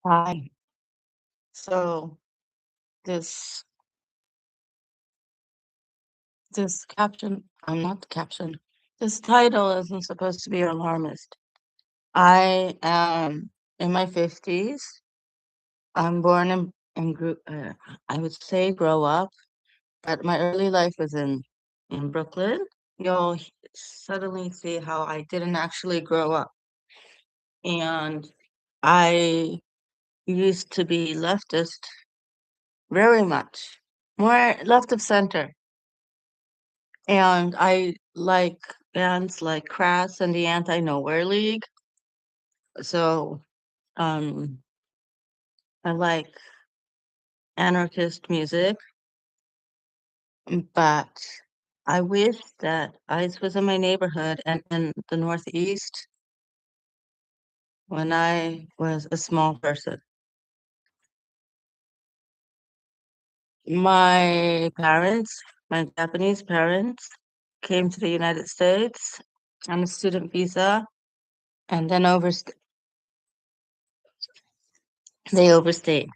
Hi. So this this caption, I'm not the caption. This title isn't supposed to be alarmist. I am in my 50s. I'm born in I would say grow up, but my early life was in Brooklyn. You'll suddenly see how I didn't actually grow up. And I used to be leftist very much, more left of center. And I like bands like Crass and the Anti-Nowhere League. So um, I like anarchist music, but I wish that I was in my neighborhood and in the Northeast when I was a small person. My parents, my Japanese parents, came to the United States on a student visa, and then they overstayed.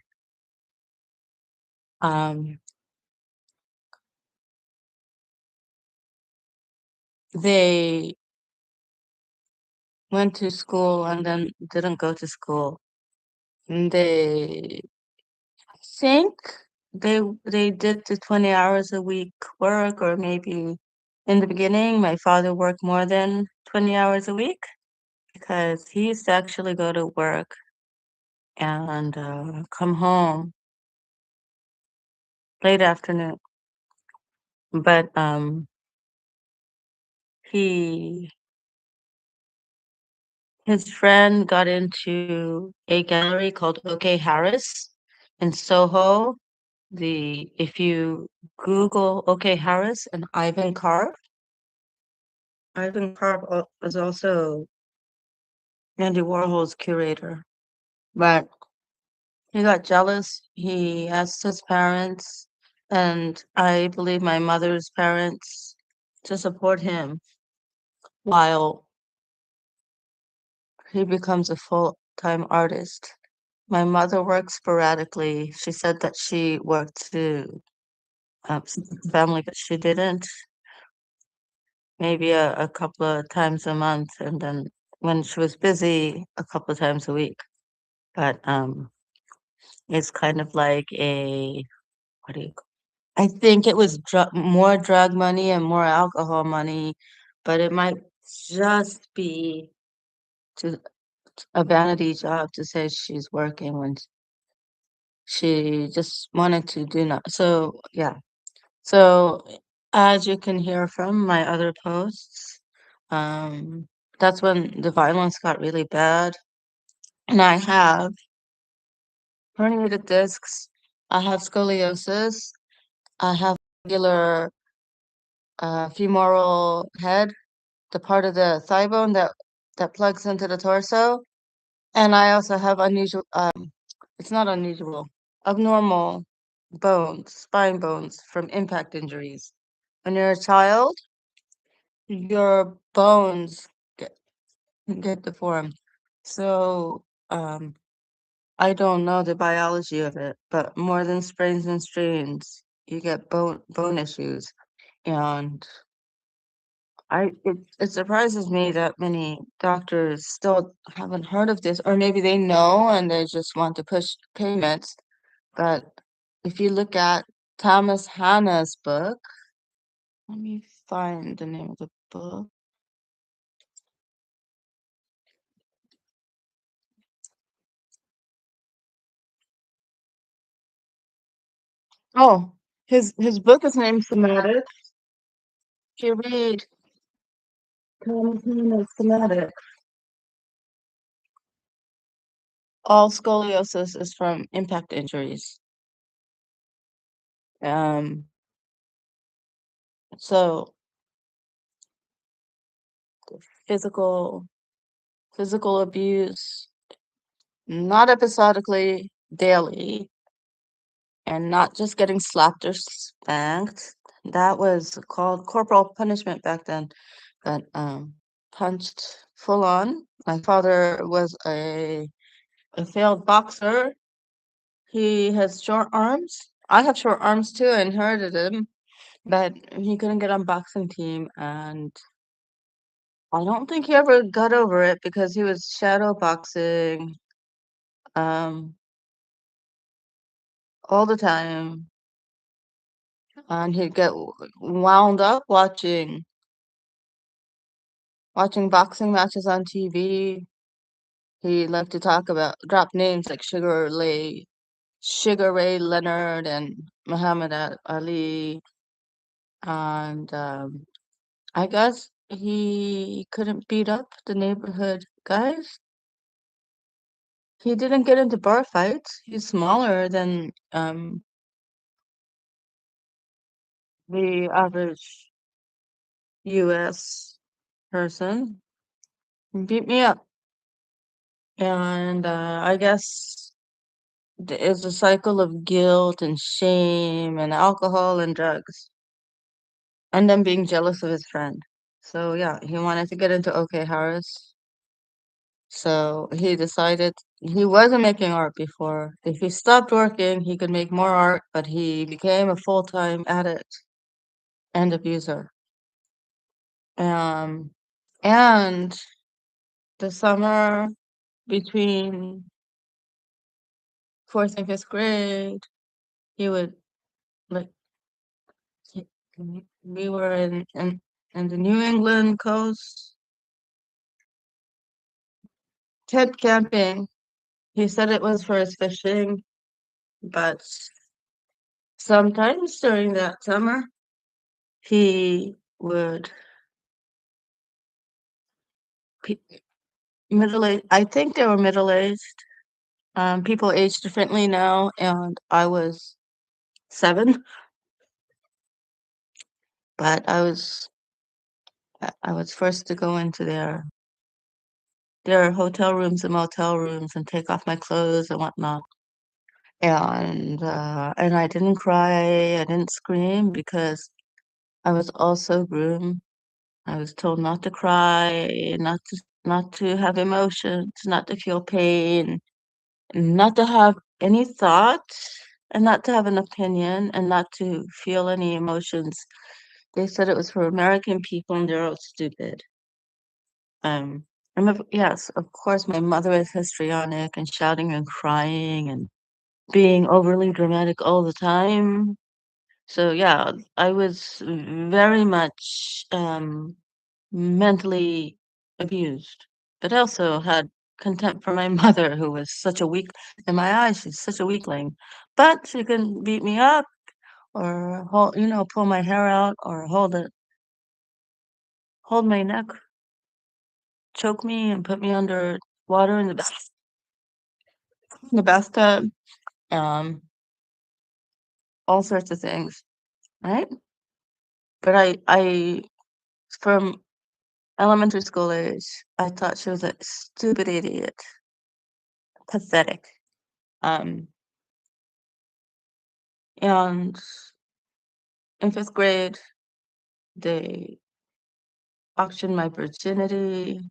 Um, they went to school and then didn't go to school. And they think they did the 20 hours a week work, or maybe in the beginning my father worked more than 20 hours a week because he used to actually go to work and come home late afternoon. But he his friend got into a gallery called OK Harris in Soho. The If you Google OK Harris and Ivan Karp was also Andy Warhol's curator, but he got jealous. He asked his parents, and I believe my mother's parents, to support him while he becomes a full-time artist. My mother worked sporadically. She said that she worked to support the family, but she didn't. Maybe a couple of times a month, and then when she was busy, a couple of times a week. But it's kind of like a what do you I think it was more drug money and more alcohol money, but it might just be to a vanity job to say she's working when she just wanted to do not. So yeah. So as you can hear from my other posts, um, that's when the violence got really bad. And I have herniated discs, I have scoliosis, I have regular femoral head, the part of the thigh bone that plugs into the torso. And I also have it's not unusual, abnormal bones, spine bones from impact injuries. When you're a child, your bones get deformed. So I don't know the biology of it, but more than sprains and strains, you get bone issues. And it surprises me that many doctors still haven't heard of this, or maybe they know and they just want to push payments. But if you look at Thomas Hanna's book, let me find the name of the book. Oh, his book is named Somatic. If you read Thomas Hanna's Somatic, all scoliosis is from impact injuries. Um, so physical physical abuse, not episodically, daily, and not just getting slapped or spanked. That was called corporal punishment back then, but punched full on. My father was a a failed boxer. He has short arms. I have short arms too. I inherited him, but he couldn't get on boxing team, and I don't think he ever got over it because he was shadow boxing um all the time, and he'd get wound up watching boxing matches on TV. He liked to talk about drop names like Sugar Ray Leonard and Muhammad Ali, and I guess he couldn't beat up the neighborhood guys. He didn't get into bar fights. He's smaller than the average US person. He beat me up. And I guess it's a cycle of guilt and shame and alcohol and drugs. And then being jealous of his friend. So yeah, he wanted to get into OK Harris. So he decided he wasn't making art before. If he stopped working, he could make more art, but he became a full-time addict and abuser. Um, and the summer between fourth and fifth grade, he would like he- we were in the New England coast tent camping. He said it was for his fishing, but sometimes during that summer, he would middle-aged. I think they were middle-aged. People age differently now, and I was 7, but I was forced to go into their hotel rooms and motel rooms and take off my clothes and whatnot. And I didn't cry, I didn't scream because I was also groomed. I was told not to cry, not to have emotions, not to feel pain, not to have any thoughts, and not to have an opinion, and not to feel any emotions. They said it was for American people and they're all stupid. Um, yes, of course, my mother is histrionic and shouting and crying and being overly dramatic all the time. So yeah, I was very much mentally abused, but I also had contempt for my mother, who was such a weak, in my eyes, she's such a weakling. But she can beat me up or pull my hair out or hold my neck, choke me, and put me under water in the bathtub, um, all sorts of things, right? But from elementary school age, I thought she was a stupid idiot, pathetic. Um, and in fifth grade, they auctioned my virginity.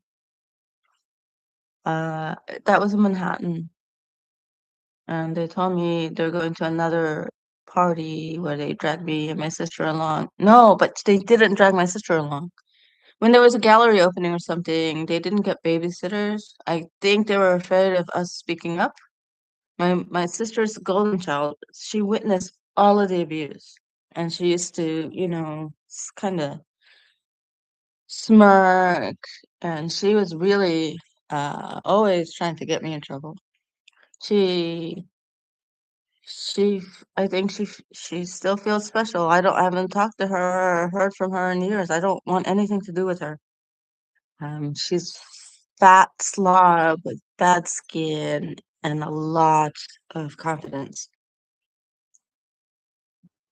Uh, that was in Manhattan, and they told me they're going to another party where they dragged me and my sister along. No, but they didn't drag my sister along. When there was a gallery opening or something, they didn't get babysitters. I think they were afraid of us speaking up. My sister's golden child, she witnessed all of the abuse, and she used to, kind of smirk, and she was really always trying to get me in trouble. She she I think she still feels special. I haven't talked to her or heard from her in years. I don't want anything to do with her. She's fat slob with bad skin and a lot of confidence.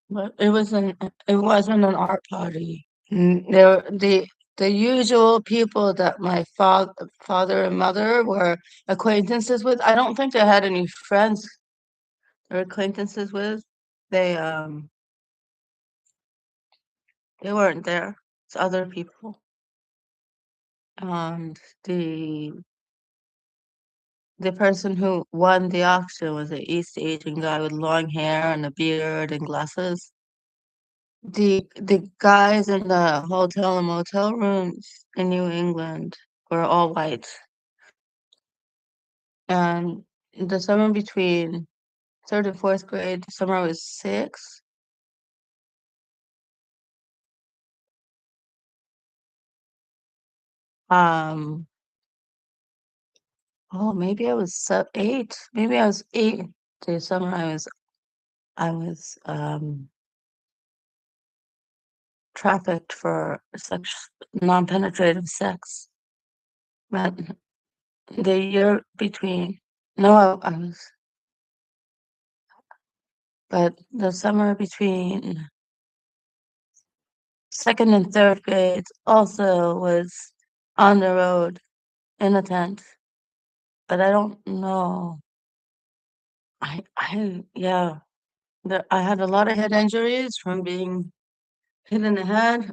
But it wasn't an art party. There the usual people that my father and mother were acquaintances with. I don't think they had any friends or acquaintances with. They um they weren't there. It's other people. And the the person who won the auction was an East Asian guy with long hair and a beard and glasses. The guys in the hotel and motel rooms in New England were all white. And the summer between third and fourth grade, the summer I was six, um, oh, maybe I was eight. Maybe I was eight. The summer I was trafficked for sex, non-penetrative sex. But the year between, no, I was, but the summer between second and third grades also was on the road in a tent. But I don't know. Yeah, I had a lot of head injuries from being hit in the head.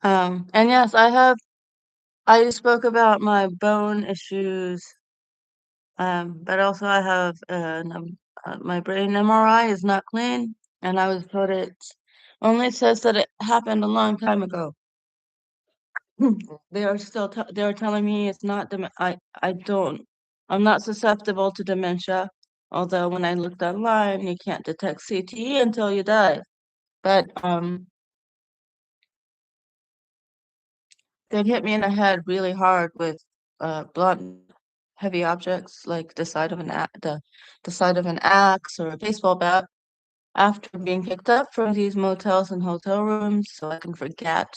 And yes, I spoke about my bone issues. But also I have my brain MRI is not clean, and I was told it only says that it happened a long time ago. They are still they are telling me it's not I don't I'm not susceptible to dementia. Although when I looked online, you can't detect CTE until you die. But they'd hit me in the head really hard with blunt, heavy objects like the side of an axe or a baseball bat after being picked up from these motels and hotel rooms, so I can forget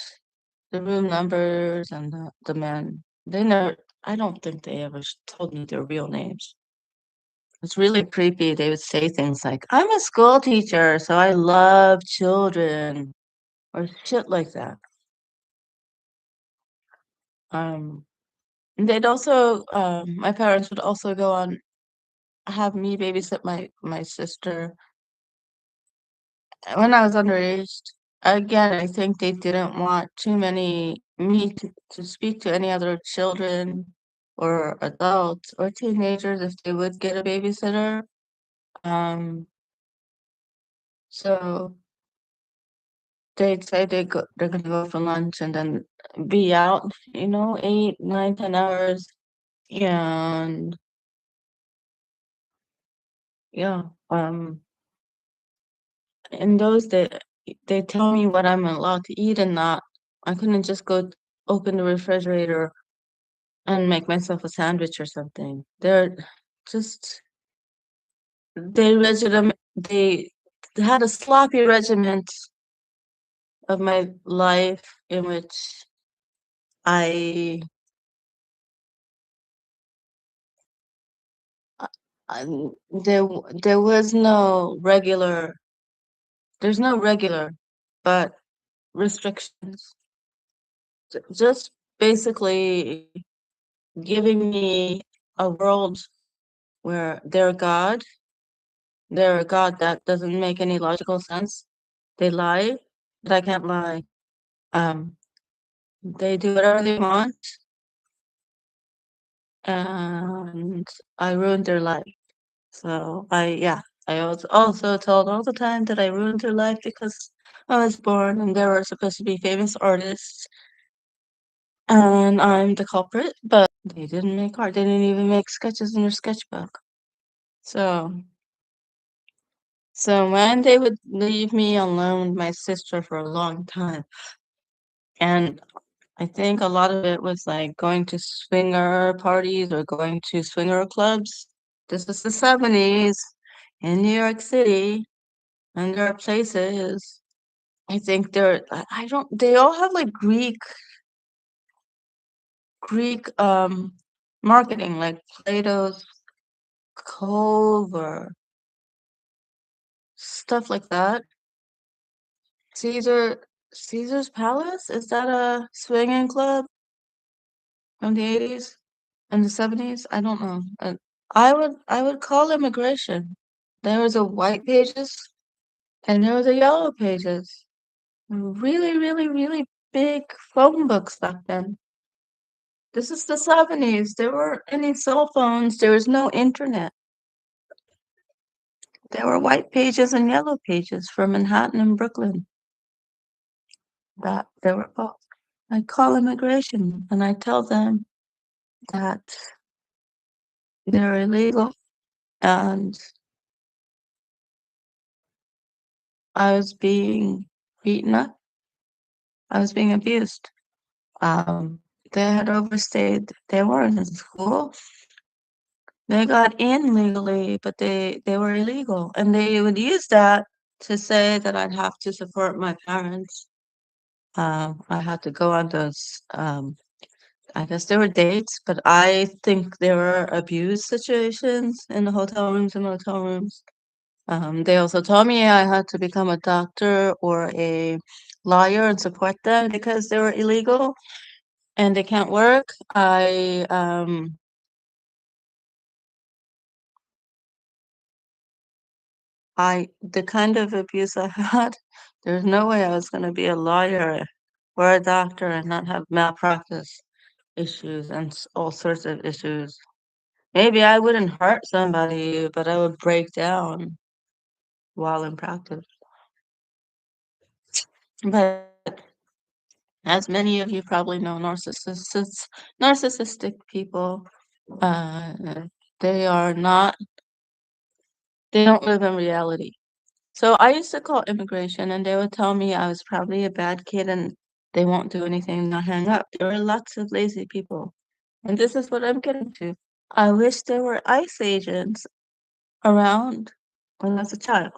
the room numbers and the men. They never, I don't think they ever told me their real names. It's really creepy. They would say things like, I'm a school teacher, so I love children, or shit like that. Um, and they'd also, my parents would also go on, have me babysit my sister when I was underage. Again, I think they didn't want too many me to speak to any other children or adults or teenagers if they would get a babysitter. Um, so they'd say they're gonna go for lunch and then be out, 8, 9, 10 hours. And yeah, in those they tell me what I'm allowed to eat and not. I couldn't just go open the refrigerator and make myself a sandwich or something. They're just they had a sloppy regiment of my life in which I, I there was no regular there's no regular but restrictions. Just basically giving me a world where they're a God that doesn't make any logical sense. They lie, but I can't lie. Um, they do whatever they want, and I ruined their life. So yeah, I was also told all the time that I ruined their life because I was born and they were supposed to be famous artists, and I'm the culprit. But they didn't make art. They didn't even make sketches in their sketchbook. So, so when they would leave me alone with my sister for a long time, and I think a lot of it was like going to swinger parties or going to swinger clubs. This is the 70s in New York City, and there are places. I think I don't, they all have like Greek marketing, like Plato's Cove or stuff like that. Caesar, Caesar's Palace? Is that a swinging club from the 80s and the 70s? I don't know. I would call immigration. There was a white pages and there was a yellow pages. Really, really, really big phone books back then. This is the 70s. There weren't any cell phones. There was no internet. There were white pages and yellow pages for Manhattan and Brooklyn. That they were both. I call immigration and I tell them that they're illegal and I was being beaten up. I was being abused. Um, they had overstayed. They weren't in school. They got in legally, but they were illegal, and they would use that to say that I'd have to support my parents. I had to go on those. I guess there were dates, but I think there were abuse situations in the hotel rooms and motel rooms. They also told me I had to become a doctor or a lawyer and support them because they were illegal and they can't work. The kind of abuse I had, there's no way I was going to be a lawyer or a doctor and not have malpractice issues and all sorts of issues. Maybe I wouldn't hurt somebody, but I would break down while in practice. But as many of you probably know, narcissistic people, uh, they are not, they don't live in reality. So I used to call immigration and they would tell me I was probably a bad kid and they won't do anything and not hang up. There were lots of lazy people. And this is what I'm getting to. I wish there were ICE agents around when I was a child.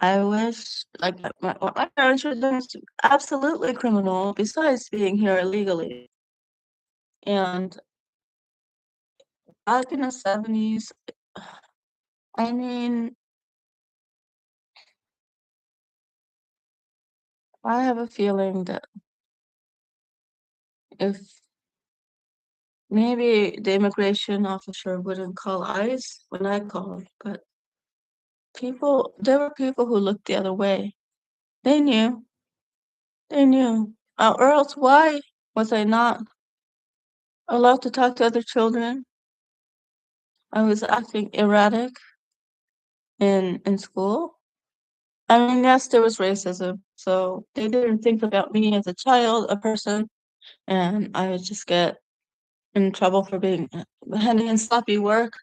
I wish, like, what my parents were doing is absolutely criminal, besides being here illegally. And back in the 70s, I mean, I have a feeling that if maybe the immigration officer wouldn't call ICE when I called, but there were people who looked the other way. They knew, they knew. Or else why was I not allowed to talk to other children? I was acting erratic in school. I mean, yes, there was racism, so they didn't think about me as a child, a person, and I would just get in trouble for being handing in sloppy work.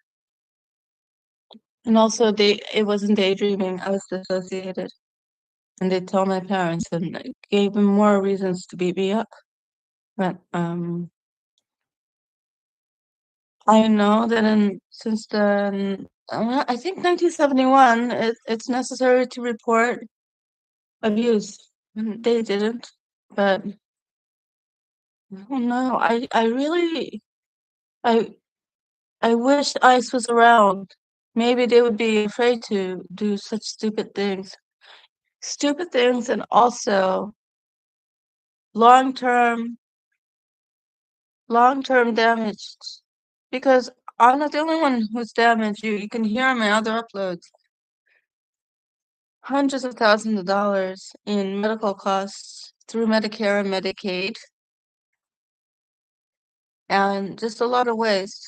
And also, it wasn't daydreaming. I was dissociated, and they told my parents, and it gave them more reasons to beat me up. But I know that since then, I think 1971, it's necessary to report abuse. And they didn't, but oh no, I really, I I wish ICE was around. Maybe they would be afraid to do such stupid things. Stupid things and also long term, long term damage. Because I'm not the only one who's damaged. You can hear my other uploads. Hundreds of thousands of dollars in medical costs through Medicare and Medicaid, and just a lot of ways.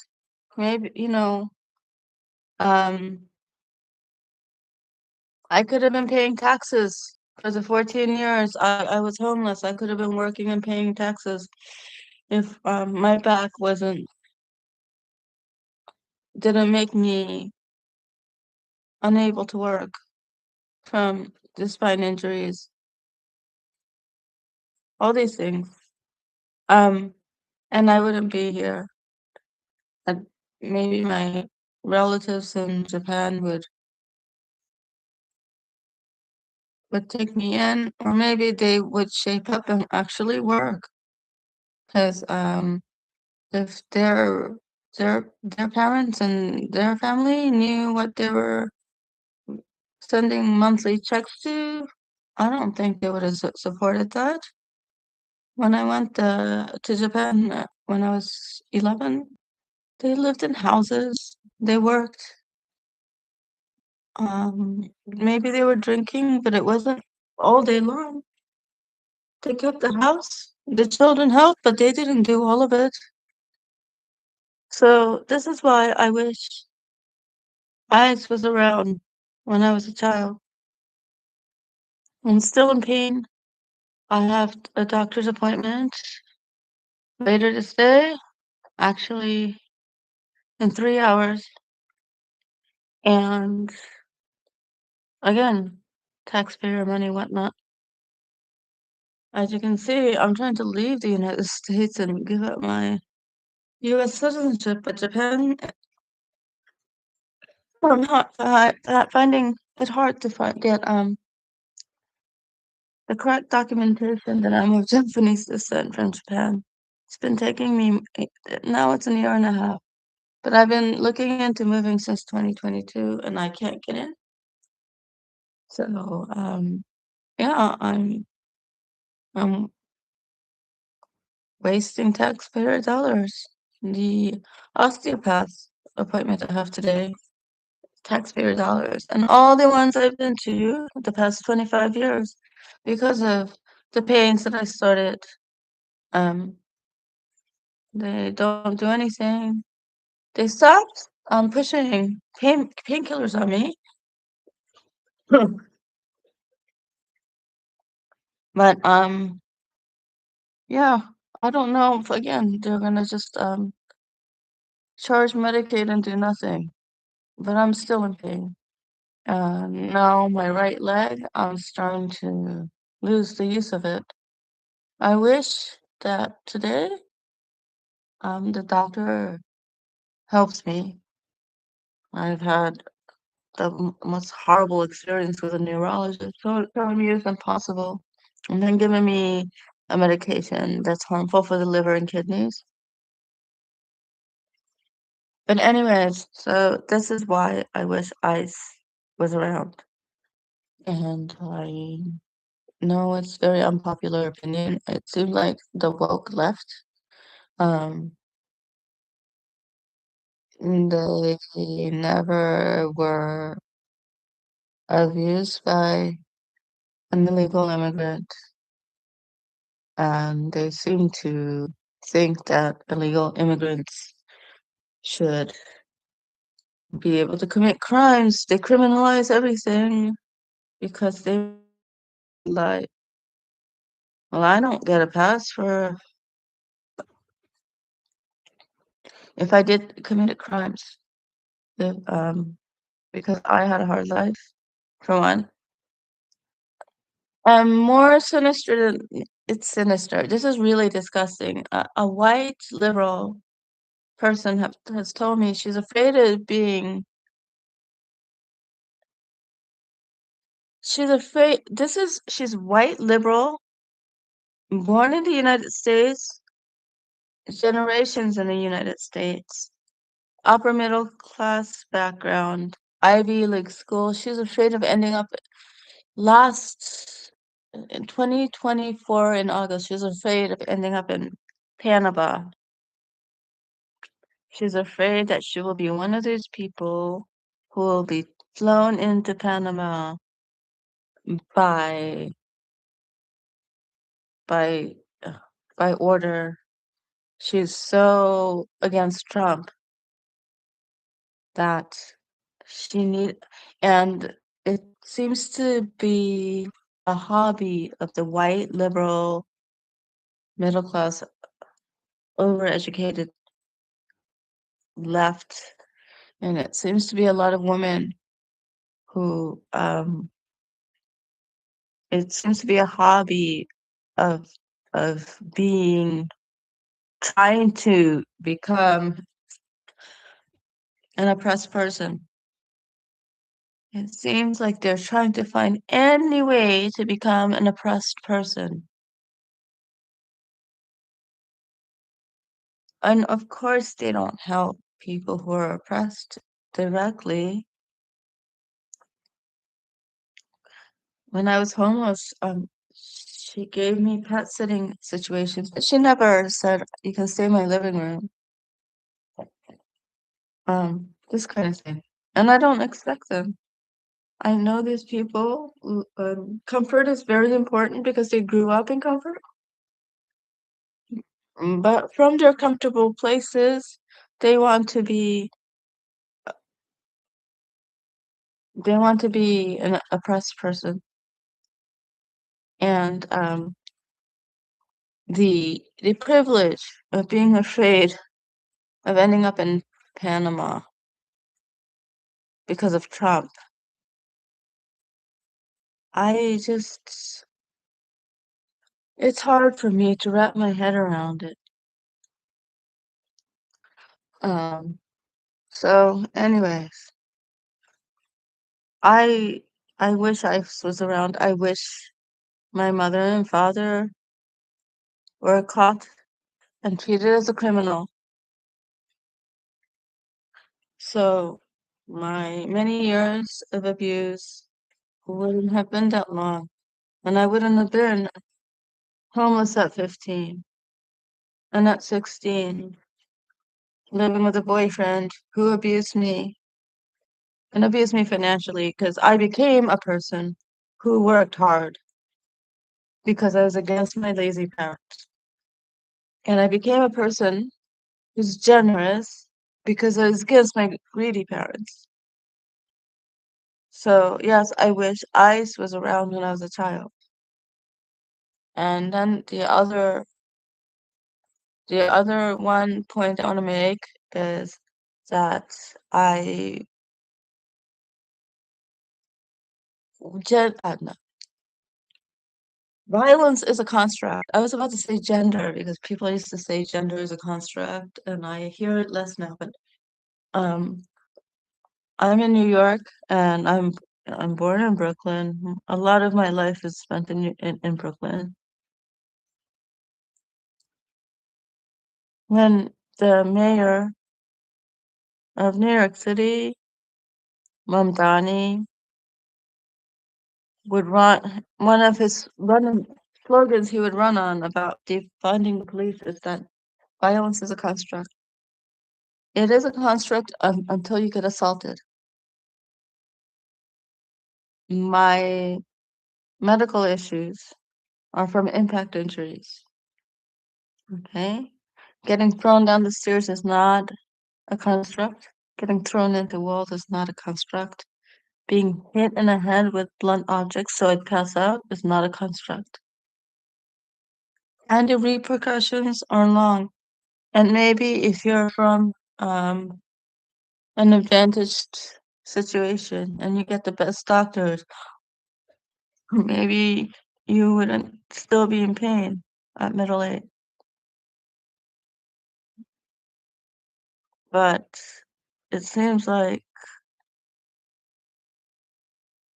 Maybe, um, I could have been paying taxes for the 14 years I was homeless. I could have been working and paying taxes if my back didn't make me unable to work from the spine injuries, all these things. Um, and I wouldn't be here. And maybe my relatives in Japan would take me in, or maybe they would shape up and actually work. Because if their parents and their family knew what they were sending monthly checks to, I don't think they would have supported that. When I went to Japan when I was 11, they lived in houses. They worked. Maybe they were drinking, but it wasn't all day long. They kept the house. The children helped, but they didn't do all of it. So this is why I wish ICE was around when I was a child. I'm still in pain. I have a doctor's appointment later this day, actually in 3 hours. And again, taxpayer money, whatnot. As you can see, I'm trying to leave the United States and give up my US citizenship, but Japan, I'm finding it hard to get the correct documentation that I'm of Japanese descent from Japan. It's been taking me, now it's an year and a half, but I've been looking into moving since 2022 and I can't get in. So, yeah, I'm wasting taxpayer dollars. The osteopath appointment I have today, taxpayer dollars, and all the ones I've been to the past 25 years because of the pains that I started. Um, they don't do anything. They stopped pushing painkillers on me. But yeah, I don't know if again they're gonna just charge Medicaid and do nothing. But I'm still in pain. Now my right leg, I'm starting to lose the use of it. I wish that today the doctor helps me. I've had the most horrible experience with a neurologist telling me it's impossible, and then giving me a medication that's harmful for the liver and kidneys. But anyways, so this is why I wish ICE was around. And I know it's very unpopular opinion. It seems like the woke left. Um, they never were abused by an illegal immigrant, and they seem to think that illegal immigrants should be able to commit crimes. They criminalize everything because they like, well, I don't get a pass for if I did committed crimes. If, because I had a hard life, for one. More sinister than it's sinister. This is really disgusting. A white liberal person has told me she's afraid of being. She's afraid. She's white liberal, born in the United States, generations in the United States, upper middle class background, Ivy League school. She's afraid of ending up last in 2024 in August. She was afraid of ending up in Panama. She's afraid that she will be one of those people who will be flown into Panama by by uh, by order. She's so against Trump that she need and it seems to be a hobby of the white liberal middle class overeducated left, and it seems to be a lot of women who it seems to be a hobby of being trying to become an oppressed person. It seems like they're trying to find any way to become an oppressed person. And of course, they don't help people who are oppressed directly. When I was homeless, she gave me pet sitting situations, but she never said, you can stay in my living room. This kind of thing. And I don't expect them. I know these people, comfort is very important because they grew up in comfort. But from their comfortable places, they want to be they want to be an oppressed person. And the privilege of being afraid of ending up in Panama because of Trump. I just it's hard for me to wrap my head around it. Um, so anyways, I I wish I was around. I wish my mother and father were caught and treated as a criminal. So my many years of abuse wouldn't have been that long, and I wouldn't have been homeless at 15 and at 16, living with a boyfriend who abused me financially because I became a person who worked hard because I was against my lazy parents. And I became a person who's generous because I was against my greedy parents. So yes, I wish ICE was around when I was a child. And then the other one point I want to make is that I no. Violence is a construct. I was about to say gender because people used to say gender is a construct, and I hear it less now. But um, I'm in New York, and I'm born in Brooklyn. A lot of my life is spent in Brooklyn. When the mayor of New York City, Mamdani, would run one of his running slogans he would run on about defunding the police is that violence is a construct. It is a construct until you get assaulted. My medical issues are from impact injuries. Okay? Getting thrown down the stairs is not a construct. Getting thrown into walls is not a construct. Being hit in the head with blunt objects so I'd pass out is not a construct. And the repercussions are long. And maybe if you're from an advantaged situation and you get the best doctors, maybe you wouldn't still be in pain at middle age. But it seems like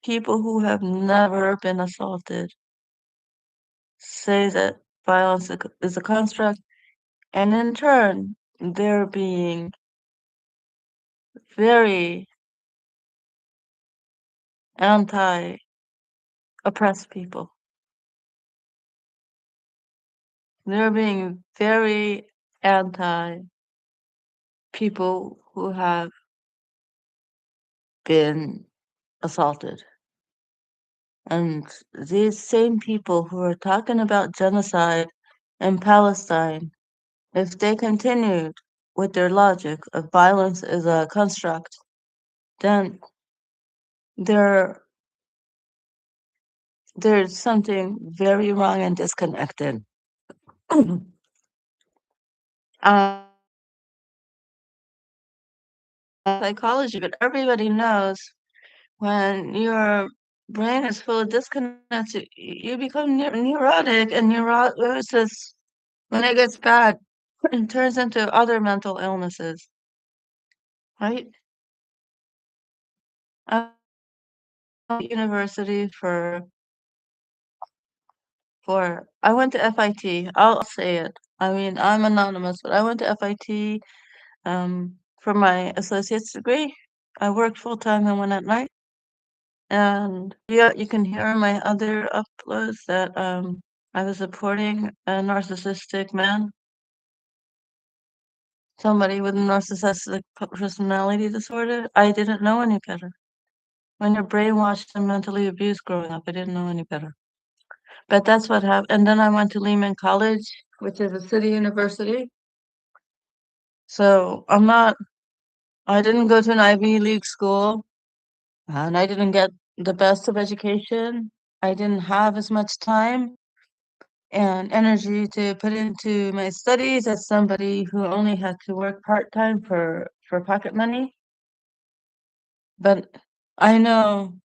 people who have never been assaulted say that violence is a construct, and in turn, they're being very anti oppressed people. They're being very anti people who have been assaulted. And these same people who are talking about genocide in Palestine, if they continued with their logic of violence is a construct, then there there's something very wrong and disconnected. Psychology, but everybody knows when your brain is full of disconnects, you become neurotic, and neurosis, when it gets bad, it turns into other mental illnesses, right? I went to university for I went to FIT. I'll say it. I mean, I'm anonymous, but I went to FIT for my associate's degree. I worked full time and went at night. And yeah, you can hear in my other uploads that I was supporting a narcissistic man, somebody with a narcissistic personality disorder. I didn't know any better. When you're brainwashed and mentally abused growing up, I didn't know any better. But that's what happened. And then I went to Lehman College, which is a city university. So I didn't go to an Ivy League school, and I didn't get the best of education. I didn't have as much time and energy to put into my studies as somebody who only had to work part-time for pocket money. But I know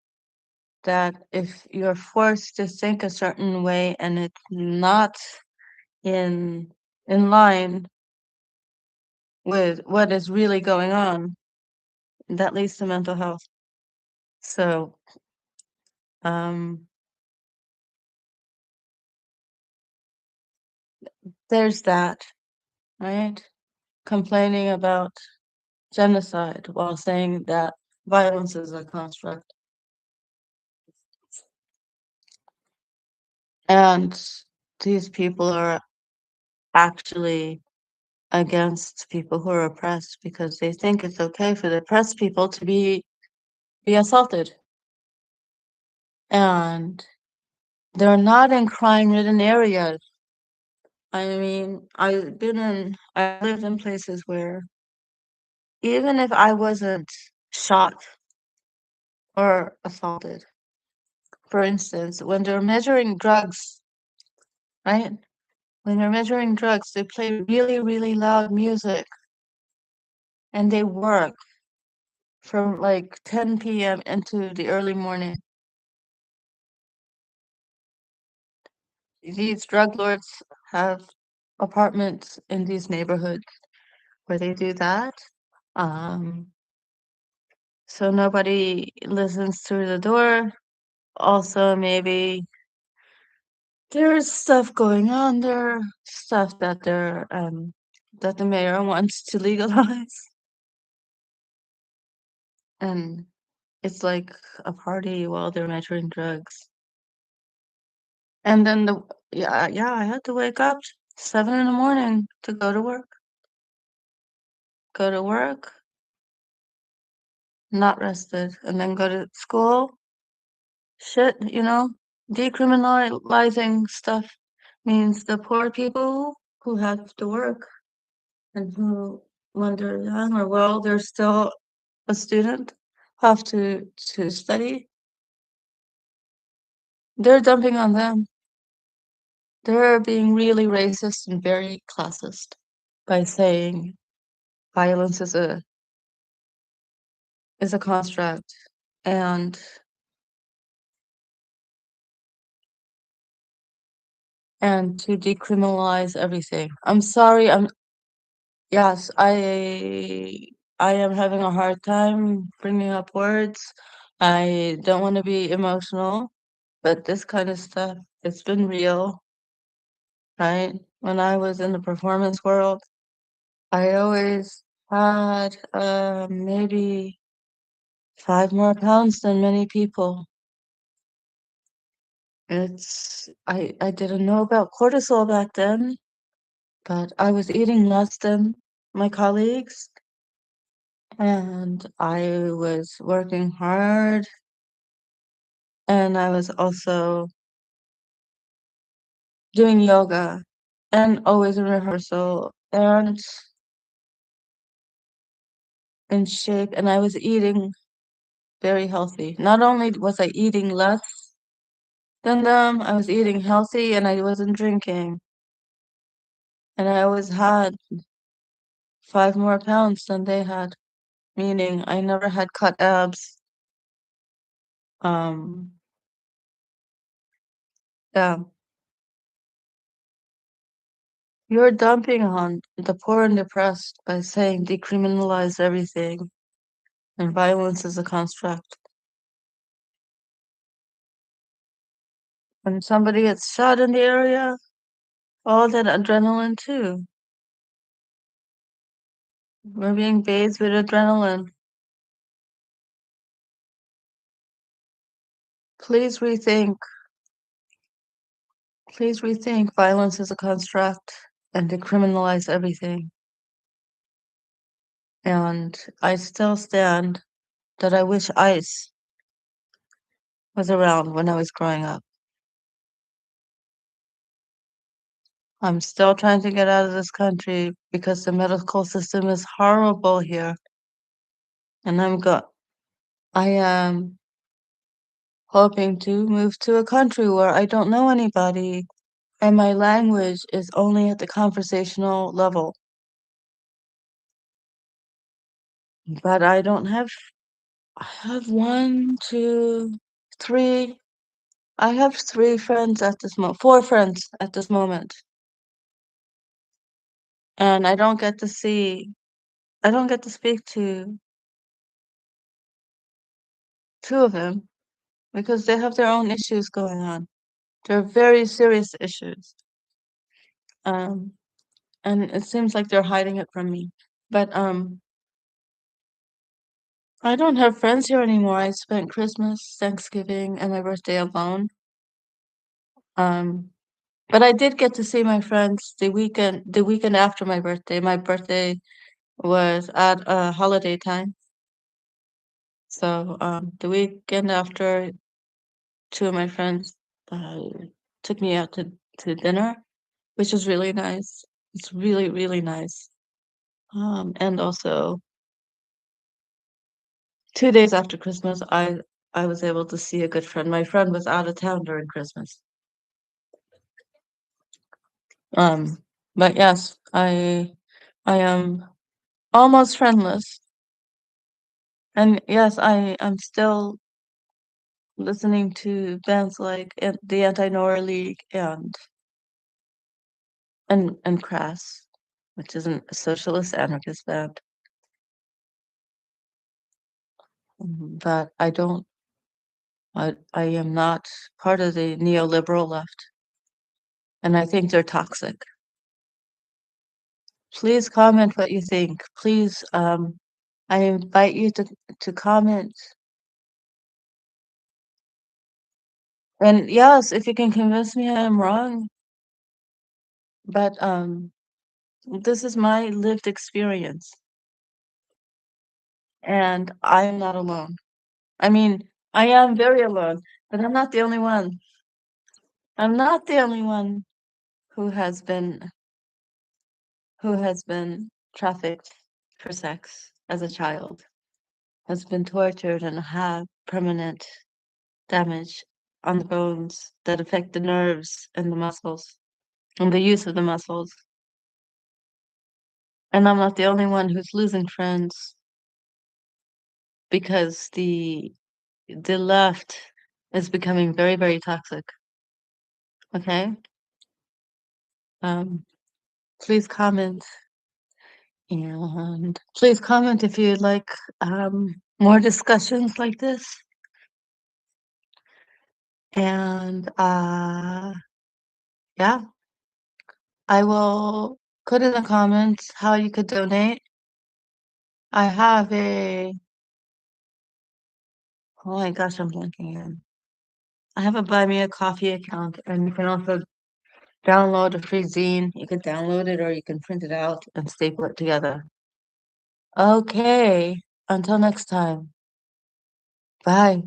that if you're forced to think a certain way and it's not in in line with what is really going on, that leads to mental health. So, um, there's that, right? Complaining about genocide while saying that violence is a construct. And these people are actually against people who are oppressed because they think it's okay for the oppressed people to be assaulted. And they're not in crime-ridden areas. I mean, I lived in places where even if I wasn't shot or assaulted, for instance, when they're measuring drugs, right? When they're measuring drugs, they play really, really loud music and they work from like 10 p.m. into the early morning. These drug lords have apartments in these neighborhoods where they do that. Um, so nobody listens through the door. Also, maybe there's stuff going on there, stuff that the mayor wants to legalize. And it's like a party while they're measuring drugs. And then yeah, I had to wake up 7 in the morning to go to work, not rested, and then go to school. Shit, decriminalizing stuff means the poor people who have to work and who, when they're young or well, they're still a student, have to study. They're dumping on them. They're being really racist and very classist by saying violence is a construct and and to decriminalize everything. I'm sorry, yes, I am having a hard time bringing up words. I don't want to be emotional, but this kind of stuff, it's been real, right? When I was in the performance world, I always had maybe 5 more pounds than many people. I didn't know about cortisol back then, but I was eating less than my colleagues, and I was working hard, and I was also doing yoga and always in rehearsal and in shape, and I was eating very healthy. Not only was I eating less than them, I was eating healthy and I wasn't drinking. And I always had 5 more pounds than they had, meaning I never had cut abs. Um, yeah, you're dumping on the poor and depressed by saying decriminalize everything and violence is a construct. When somebody gets shot in the area, all that adrenaline too. We're being bathed with adrenaline. Please rethink. Please rethink violence is a construct and decriminalize everything. And I still stand that I wish ICE was around when I was growing up. I'm still trying to get out of this country because the medical system is horrible here. And I am hoping to move to a country where I don't know anybody and my language is only at the conversational level. But I have one, two, three. I have three friends at this moment, four friends at this moment. And I don't get to speak to two of them because they have their own issues going on. They're very serious issues. Um, and it seems like they're hiding it from me. But I don't have friends here anymore. I spent Christmas, Thanksgiving, and my birthday alone. Um, but I did get to see my friends the weekend after my birthday. My birthday was at a holiday time. So the weekend after, two of my friends uh, took me out to dinner, which was really nice. It's really, really nice. And also 2 days after Christmas, I was able to see a good friend. My friend was out of town during Christmas. Um, but yes, I am almost friendless. And yes, I am still listening to bands like the Anti-Nora League and Crass, which is a socialist anarchist band. But I am not part of the neoliberal left, and I think they're toxic. Please comment what you think. Please, I invite you to comment. And yes, if you can convince me I am wrong, but this is my lived experience, and I am not alone. I mean, I am very alone, but I'm not the only one. I'm not the only one who has been trafficked for sex as a child, has been tortured and have permanent damage on the bones that affect the nerves and the muscles and the use of the muscles. And I'm not the only one who's losing friends because the left is becoming very, very toxic. Okay? Um, please comment and please comment if you'd like more discussions like this. And yeah, I will put in the comments how you could donate. I have oh my gosh, I'm blanking again. I have a Buy Me a Coffee account, and you can also download a free zine. You can download it or you can print it out and staple it together. Okay, until next time. Bye.